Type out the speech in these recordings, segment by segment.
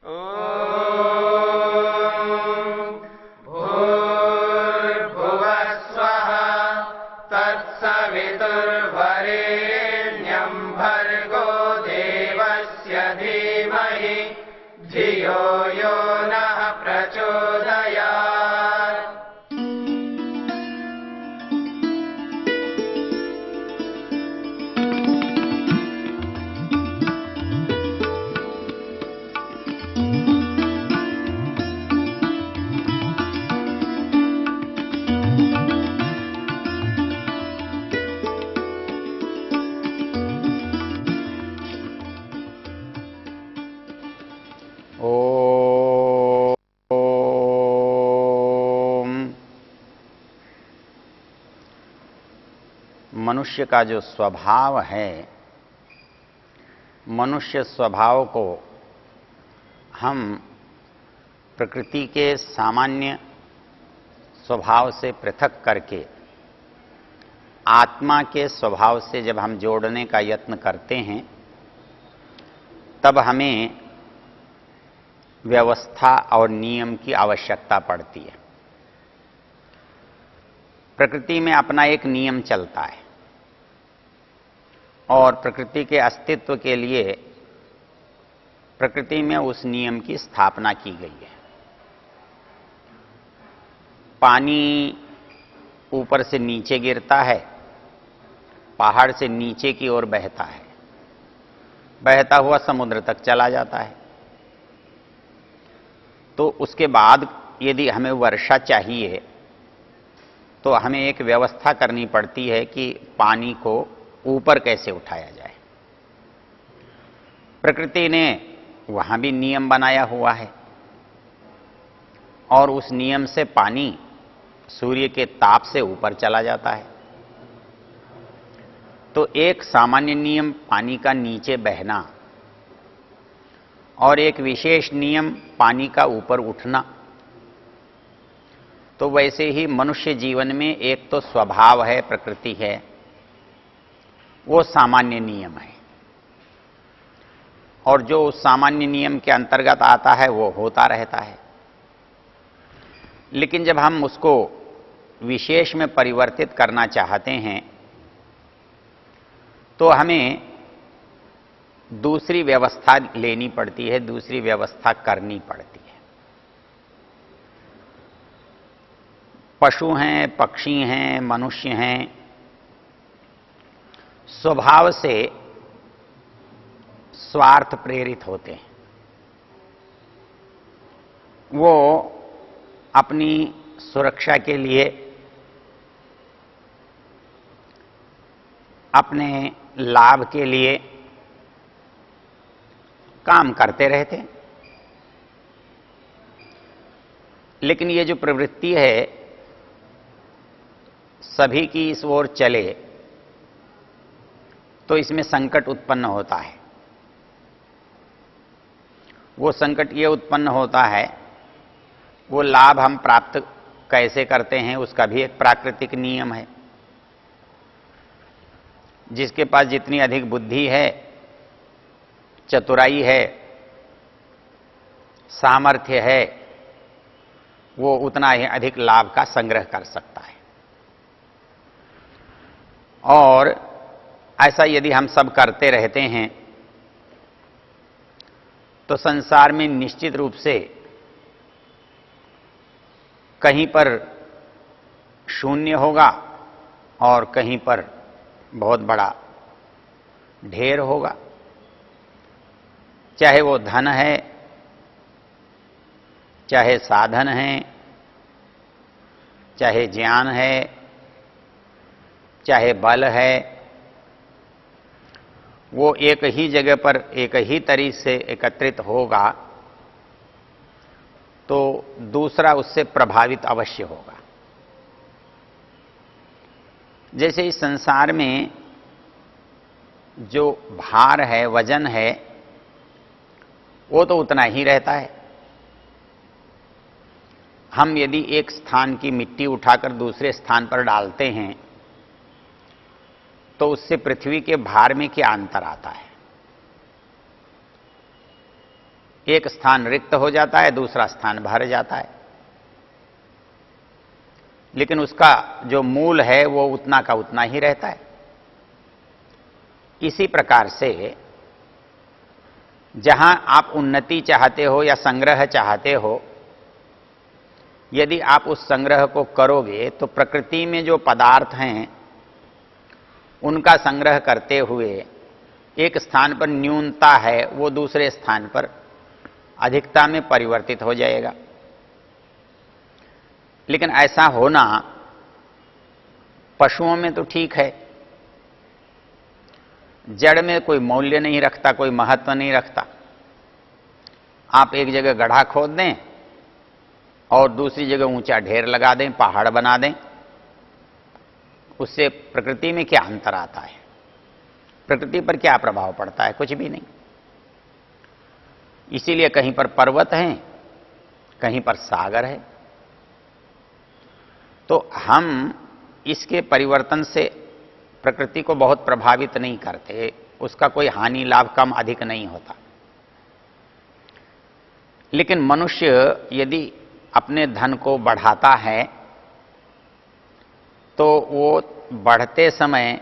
भूर्भुवः स्वः तत्सवितुर्वरेण्यं भर्गो देवस्य धीमहि धियो यो नः प्रचोदयात्। मनुष्य का जो स्वभाव है, मनुष्य स्वभाव को हम प्रकृति के सामान्य स्वभाव से पृथक करके आत्मा के स्वभाव से जब हम जोड़ने का यत्न करते हैं, तब हमें व्यवस्था और नियम की आवश्यकता पड़ती है। प्रकृति में अपना एक नियम चलता है और प्रकृति के अस्तित्व के लिए प्रकृति में उस नियम की स्थापना की गई है। पानी ऊपर से नीचे गिरता है, पहाड़ से नीचे की ओर बहता है, बहता हुआ समुद्र तक चला जाता है। तो उसके बाद यदि हमें वर्षा चाहिए तो हमें एक व्यवस्था करनी पड़ती है कि पानी को ऊपर कैसे उठाया जाए। प्रकृति ने वहां भी नियम बनाया हुआ है और उस नियम से पानी सूर्य के ताप से ऊपर चला जाता है। तो एक सामान्य नियम पानी का नीचे बहना और एक विशेष नियम पानी का ऊपर उठना। तो वैसे ही मनुष्य जीवन में एक तो स्वभाव है, प्रकृति है, वो सामान्य नियम है और जो उस सामान्य नियम के अंतर्गत आता है वो होता रहता है। लेकिन जब हम उसको विशेष में परिवर्तित करना चाहते हैं तो हमें दूसरी व्यवस्था लेनी पड़ती है, दूसरी व्यवस्था करनी पड़ती है। पशु हैं, पक्षी हैं, मनुष्य हैं, स्वभाव से स्वार्थ प्रेरित होते हैं। वो अपनी सुरक्षा के लिए, अपने लाभ के लिए काम करते रहते हैं। लेकिन ये जो प्रवृत्ति है सभी की इस ओर चले तो इसमें संकट उत्पन्न होता है। वो संकट ये उत्पन्न होता है, वो लाभ हम प्राप्त कैसे करते हैं उसका भी एक प्राकृतिक नियम है। जिसके पास जितनी अधिक बुद्धि है, चतुराई है, सामर्थ्य है, वो उतना ही अधिक लाभ का संग्रह कर सकता है। और ऐसा यदि हम सब करते रहते हैं तो संसार में निश्चित रूप से कहीं पर शून्य होगा और कहीं पर बहुत बड़ा ढेर होगा। चाहे वो धन है, चाहे साधन है, चाहे ज्ञान है, चाहे बल है, वो एक ही जगह पर एक ही तरीके से एकत्रित होगा तो दूसरा उससे प्रभावित अवश्य होगा। जैसे इस संसार में जो भार है, वजन है, वो तो उतना ही रहता है। हम यदि एक स्थान की मिट्टी उठाकर दूसरे स्थान पर डालते हैं तो उससे पृथ्वी के भार में क्या अंतर आता है। एक स्थान रिक्त हो जाता है, दूसरा स्थान भर जाता है, लेकिन उसका जो मूल है वो उतना का उतना ही रहता है। इसी प्रकार से जहां आप उन्नति चाहते हो या संग्रह चाहते हो, यदि आप उस संग्रह को करोगे तो प्रकृति में जो पदार्थ हैं उनका संग्रह करते हुए एक स्थान पर न्यूनता है वो दूसरे स्थान पर अधिकता में परिवर्तित हो जाएगा। लेकिन ऐसा होना पशुओं में तो ठीक है, जड़ में कोई मूल्य नहीं रखता, कोई महत्व नहीं रखता। आप एक जगह गड्ढा खोद दें और दूसरी जगह ऊंचा ढेर लगा दें, पहाड़ बना दें, उससे प्रकृति में क्या अंतर आता है? प्रकृति पर क्या प्रभाव पड़ता है? कुछ भी नहीं। इसीलिए कहीं पर पर्वत हैं, कहीं पर सागर है। तो हम इसके परिवर्तन से प्रकृति को बहुत प्रभावित नहीं करते, उसका कोई हानि लाभ कम अधिक नहीं होता। लेकिन मनुष्य यदि अपने धन को बढ़ाता है तो वो बढ़ते समय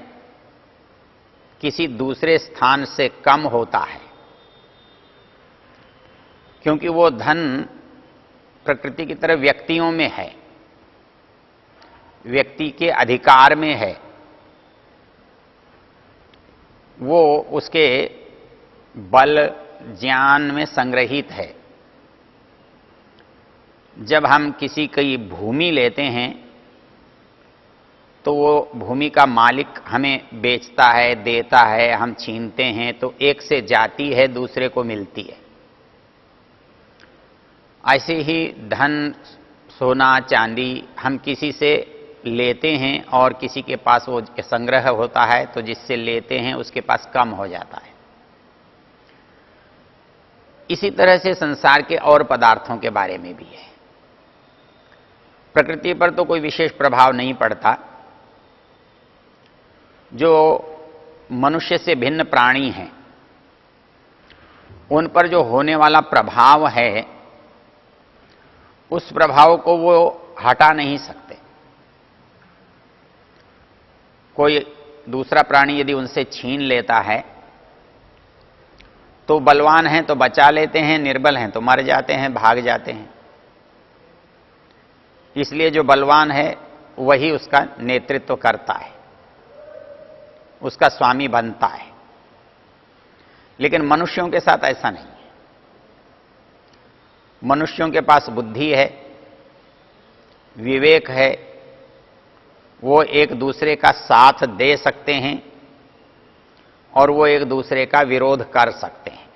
किसी दूसरे स्थान से कम होता है, क्योंकि वो धन प्रकृति की तरह व्यक्तियों में है, व्यक्ति के अधिकार में है, वो उसके बल ज्ञान में संग्रहित है। जब हम किसी की भूमि लेते हैं तो वो भूमि का मालिक हमें बेचता है, देता है, हम छीनते हैं, तो एक से जाती है, दूसरे को मिलती है। ऐसे ही धन, सोना, चांदी हम किसी से लेते हैं और किसी के पास वो संग्रह होता है, तो जिससे लेते हैं उसके पास कम हो जाता है। इसी तरह से संसार के और पदार्थों के बारे में भी है। प्रकृति पर तो कोई विशेष प्रभाव नहीं पड़ता। जो मनुष्य से भिन्न प्राणी हैं उन पर जो होने वाला प्रभाव है, उस प्रभाव को वो हटा नहीं सकते। कोई दूसरा प्राणी यदि उनसे छीन लेता है तो बलवान हैं तो बचा लेते हैं, निर्बल हैं तो मर जाते हैं, भाग जाते हैं। इसलिए जो बलवान है वही उसका नेतृत्व करता है, उसका स्वामी बनता है। लेकिन मनुष्यों के साथ ऐसा नहीं है। मनुष्यों के पास बुद्धि है, विवेक है, वो एक दूसरे का साथ दे सकते हैं और वो एक दूसरे का विरोध कर सकते हैं।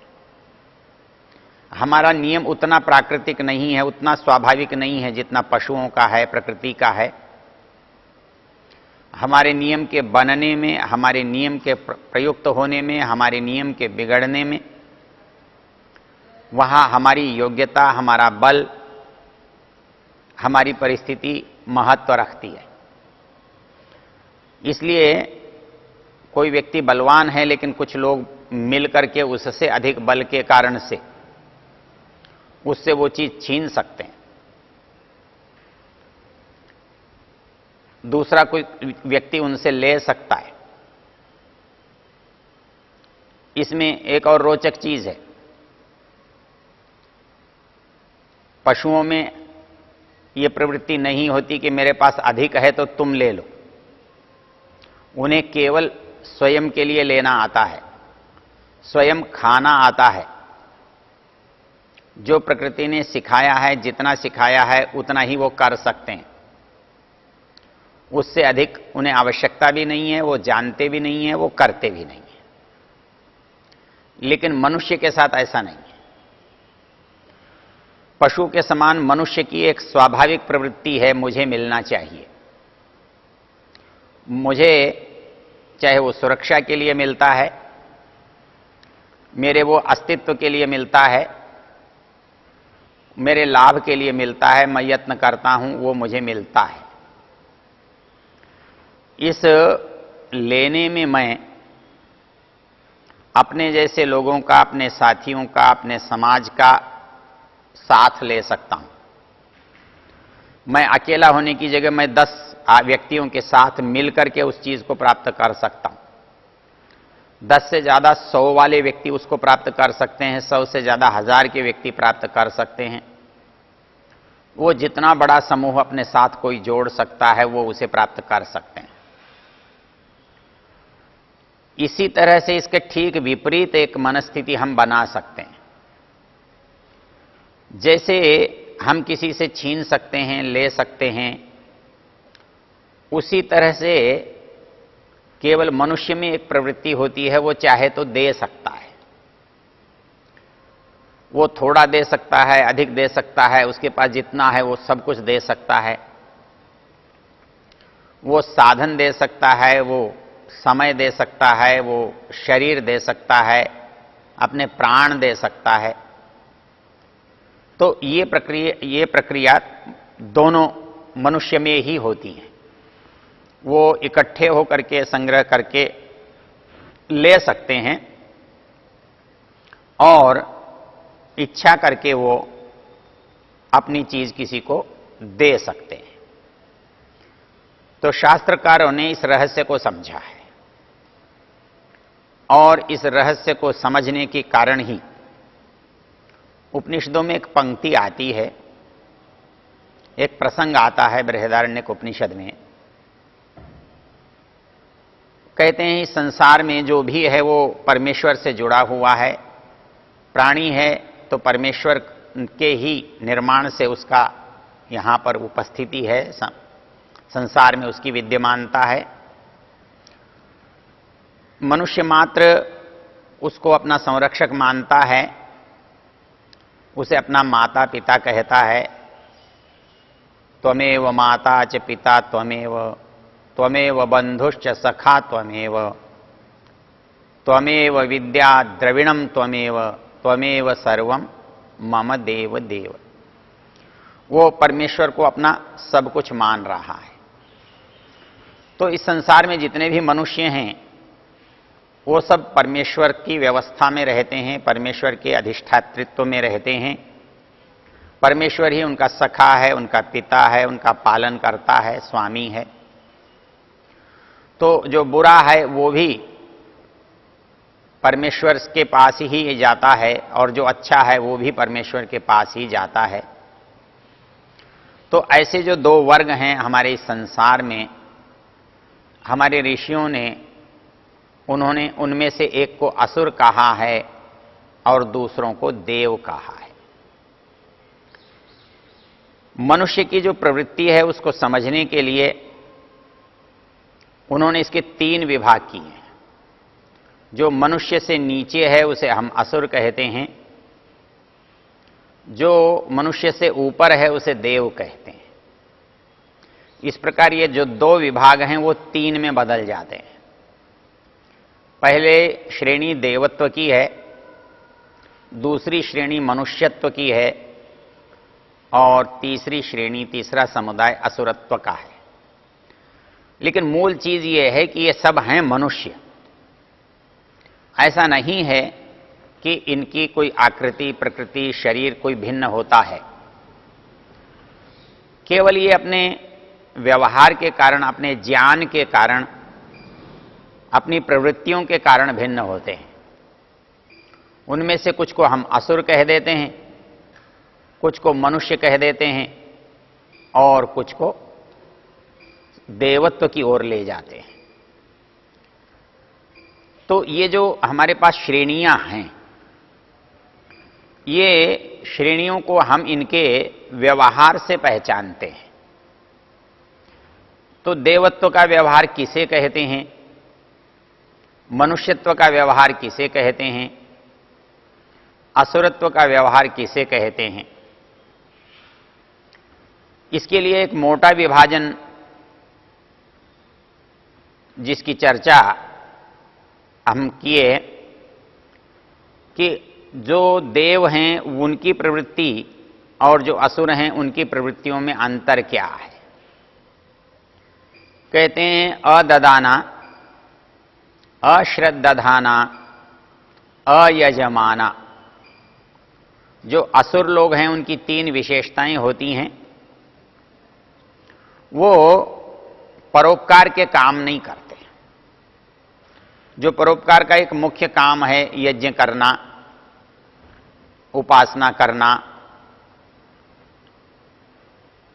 हमारा नियम उतना प्राकृतिक नहीं है, उतना स्वाभाविक नहीं है जितना पशुओं का है, प्रकृति का है। हमारे नियम के बनने में, हमारे नियम के प्रयुक्त होने में, हमारे नियम के बिगड़ने में, वहां हमारी योग्यता, हमारा बल, हमारी परिस्थिति महत्व रखती है। इसलिए कोई व्यक्ति बलवान है लेकिन कुछ लोग मिलकर के उससे अधिक बल के कारण से उससे वो चीज छीन सकते हैं। दूसरा कोई व्यक्ति उनसे ले सकता है। इसमें एक और रोचक चीज है। पशुओं में यह प्रवृत्ति नहीं होती कि मेरे पास अधिक है तो तुम ले लो। उन्हें केवल स्वयं के लिए लेना आता है, स्वयं खाना आता है। जो प्रकृति ने सिखाया है, जितना सिखाया है उतना ही वो कर सकते हैं। उससे अधिक उन्हें आवश्यकता भी नहीं है, वो जानते भी नहीं है, वो करते भी नहीं है। लेकिन मनुष्य के साथ ऐसा नहीं है। पशु के समान मनुष्य की एक स्वाभाविक प्रवृत्ति है, मुझे मिलना चाहिए। मुझे चाहे वो सुरक्षा के लिए मिलता है, मेरे वो अस्तित्व के लिए मिलता है, मेरे लाभ के लिए मिलता है, मैं यत्न करता हूं, वो मुझे मिलता है। इस लेने में मैं अपने जैसे लोगों का, अपने साथियों का, अपने समाज का साथ ले सकता हूं। मैं अकेला होने की जगह मैं 10 व्यक्तियों के साथ मिलकर के उस चीज को प्राप्त कर सकता हूं। 10 से ज्यादा 100 वाले व्यक्ति उसको प्राप्त कर सकते हैं, 100 से ज्यादा 1000 के व्यक्ति प्राप्त कर सकते हैं। वो जितना बड़ा समूह अपने साथ कोई जोड़ सकता है वो उसे प्राप्त कर सकते हैं। इसी तरह से इसके ठीक विपरीत एक मनस्थिति हम बना सकते हैं। जैसे हम किसी से छीन सकते हैं, ले सकते हैं, उसी तरह से केवल मनुष्य में एक प्रवृत्ति होती है, वो चाहे तो दे सकता है। वो थोड़ा दे सकता है, अधिक दे सकता है, उसके पास जितना है वो सब कुछ दे सकता है। वो साधन दे सकता है, वो समय दे सकता है, वो शरीर दे सकता है, अपने प्राण दे सकता है। तो ये प्रक्रिया दोनों मनुष्य में ही होती है। वो इकट्ठे होकर के संग्रह करके ले सकते हैं और इच्छा करके वो अपनी चीज किसी को दे सकते हैं। तो शास्त्रकारों ने इस रहस्य को समझा है और इस रहस्य को समझने के कारण ही उपनिषदों में एक पंक्ति आती है, एक प्रसंग आता है बृहदारण्यक उपनिषद में। कहते हैं इस संसार में जो भी है वो परमेश्वर से जुड़ा हुआ है। प्राणी है तो परमेश्वर के ही निर्माण से उसका यहां पर उपस्थिति है, संसार में उसकी विद्यमानता है। मनुष्य मात्र उसको अपना संरक्षक मानता है, उसे अपना माता पिता कहता है। त्वमेव माता च पिता त्वमेव, त्वमेव बंधुश्च सखा त्वमेव, त्वमेव विद्या द्रविणम त्वमेव, त्वमेव सर्वम मम देव देव। वो परमेश्वर को अपना सब कुछ मान रहा है। तो इस संसार में जितने भी मनुष्य हैं वो सब परमेश्वर की व्यवस्था में रहते हैं, परमेश्वर के अधिष्ठातृत्व में रहते हैं। परमेश्वर ही उनका सखा है, उनका पिता है, उनका पालन करता है, स्वामी है। तो जो बुरा है वो भी परमेश्वर के पास ही जाता है और जो अच्छा है वो भी परमेश्वर के पास ही जाता है। तो ऐसे जो दो वर्ग हैं हमारे इस संसार में, हमारे ऋषियों ने उन्होंने उनमें से एक को असुर कहा है और दूसरों को देव कहा है। मनुष्य की जो प्रवृत्ति है उसको समझने के लिए उन्होंने इसके 3 विभाग किए हैं। जो मनुष्य से नीचे है उसे हम असुर कहते हैं, जो मनुष्य से ऊपर है उसे देव कहते हैं। इस प्रकार ये जो 2 विभाग हैं वो 3 में बदल जाते हैं। पहले श्रेणी देवत्व की है, दूसरी श्रेणी मनुष्यत्व की है और तीसरी श्रेणी, तीसरा समुदाय असुरत्व का है। लेकिन मूल चीज ये है कि ये सब हैं मनुष्य। ऐसा नहीं है कि इनकी कोई आकृति, प्रकृति, शरीर कोई भिन्न होता है। केवल ये अपने व्यवहार के कारण, अपने ज्ञान के कारण, अपनी प्रवृत्तियों के कारण भिन्न होते हैं। उनमें से कुछ को हम असुर कह देते हैं, कुछ को मनुष्य कह देते हैं और कुछ को देवत्व की ओर ले जाते हैं। तो ये जो हमारे पास श्रेणियां हैं, ये श्रेणियों को हम इनके व्यवहार से पहचानते हैं। तो देवत्व का व्यवहार किसे कहते हैं, मनुष्यत्व का व्यवहार किसे कहते हैं, असुरत्व का व्यवहार किसे कहते हैं, इसके लिए एक मोटा विभाजन जिसकी चर्चा हम किए कि जो देव हैं उनकी प्रवृत्ति और जो असुर हैं उनकी प्रवृत्तियों में अंतर क्या है। कहते हैं अददाना, अश्रद्दधाना, अयजमाना। जो असुर लोग हैं उनकी 3 विशेषताएं होती हैं। वो परोपकार के काम नहीं करते। जो परोपकार का एक मुख्य काम है, यज्ञ करना, उपासना करना,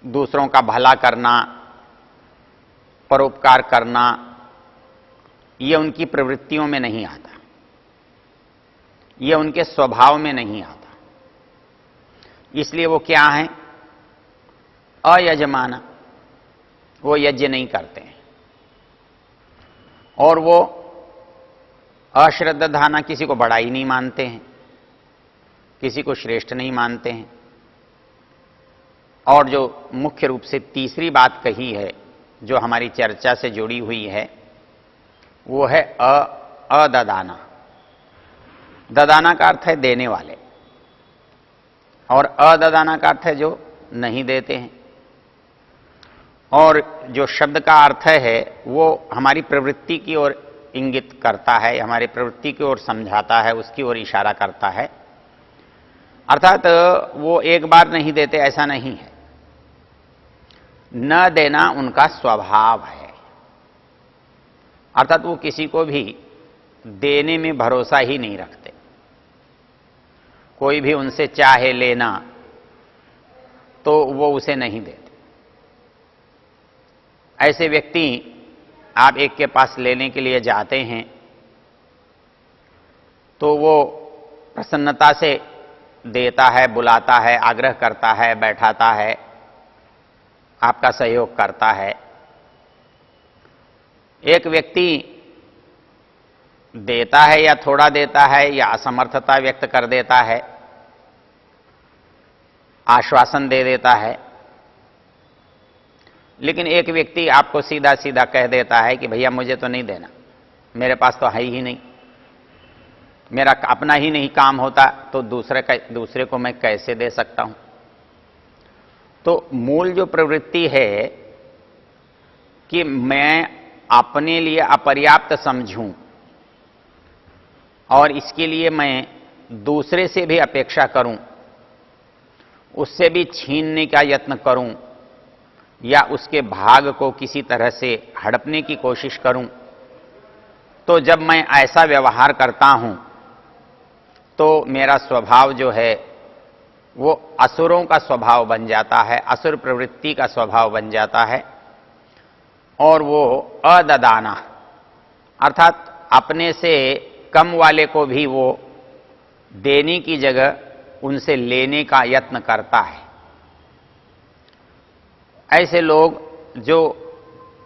दूसरों का भला करना, परोपकार करना, ये उनकी प्रवृत्तियों में नहीं आता, ये उनके स्वभाव में नहीं आता। इसलिए वो क्या हैं? अयजमाना, वो यज्ञ नहीं करते हैं। और वो अश्रद्धाना, किसी को बड़ा ही नहीं मानते हैं, किसी को श्रेष्ठ नहीं मानते हैं। और जो मुख्य रूप से तीसरी बात कही है, जो हमारी चर्चा से जुड़ी हुई है, वो है अददाना। ददाना का अर्थ है देने वाले, और अददाना का अर्थ है जो नहीं देते हैं। और जो शब्द का अर्थ है वो हमारी प्रवृत्ति की ओर इंगित करता है, हमारी प्रवृत्ति की ओर समझाता है, उसकी ओर इशारा करता है। अर्थात वो एक बार नहीं देते ऐसा नहीं है, न देना उनका स्वभाव है। अर्थात वो किसी को भी देने में भरोसा ही नहीं रखते। कोई भी उनसे चाहे लेना तो वो उसे नहीं देते। ऐसे व्यक्ति, आप एक के पास लेने के लिए जाते हैं तो वो प्रसन्नता से देता है, बुलाता है, आग्रह करता है, बैठाता है, आपका सहयोग करता है। एक व्यक्ति देता है या थोड़ा देता है या असमर्थता व्यक्त कर देता है, आश्वासन दे देता है। लेकिन एक व्यक्ति आपको सीधा सीधा कह देता है कि भैया मुझे तो नहीं देना, मेरे पास तो है ही नहीं, मेरा अपना ही नहीं काम होता तो दूसरे को मैं कैसे दे सकता हूं। तो मूल जो प्रवृत्ति है कि मैं अपने लिए अपर्याप्त समझूं और इसके लिए मैं दूसरे से भी अपेक्षा करूं, उससे भी छीनने का यत्न करूं या उसके भाग को किसी तरह से हड़पने की कोशिश करूं, तो जब मैं ऐसा व्यवहार करता हूं तो मेरा स्वभाव जो है वो असुरों का स्वभाव बन जाता है, असुर प्रवृत्ति का स्वभाव बन जाता है। और वो अददाना, अर्थात अपने से कम वाले को भी वो देने की जगह उनसे लेने का यत्न करता है। ऐसे लोग जो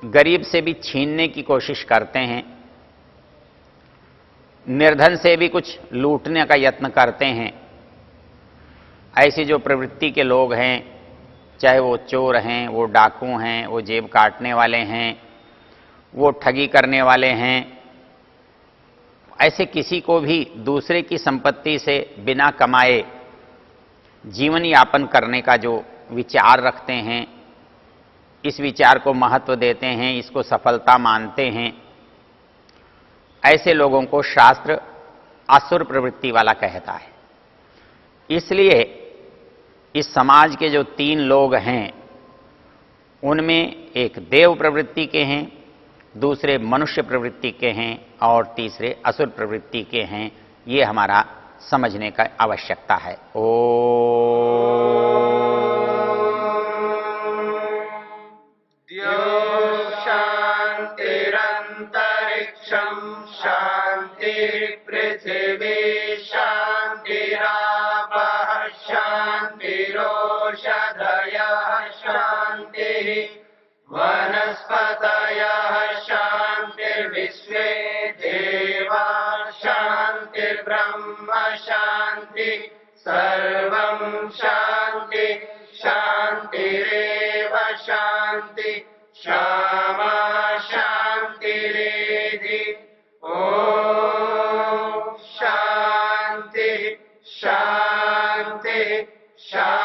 गरीब से भी छीनने की कोशिश करते हैं, निर्धन से भी कुछ लूटने का यत्न करते हैं, ऐसी जो प्रवृत्ति के लोग हैं, चाहे वो चोर हैं, वो डाकू हैं, वो जेब काटने वाले हैं, वो ठगी करने वाले हैं, ऐसे किसी को भी दूसरे की संपत्ति से बिना कमाए जीवन यापन करने का जो विचार रखते हैं, इस विचार को महत्व देते हैं, इसको सफलता मानते हैं, ऐसे लोगों को शास्त्र असुर प्रवृत्ति वाला कहता है। इसलिए इस समाज के जो 3 लोग हैं, उनमें एक देव प्रवृत्ति के हैं, दूसरे मनुष्य प्रवृत्ति के हैं और तीसरे असुर प्रवृत्ति के हैं। ये हमारा समझने का आवश्यकता है। शांतिरंतरिक्षं शांति पृथिवी शांतिरापः शांतिरोषधयः शांतिः वनस्पतयः शांतिर्विश्वे देवा शांतिर्ब्रह्म शांति सर्वं शांति शांतिरेव शांति क्षमा शांतिरेधि। ओम शांति शांति शांति।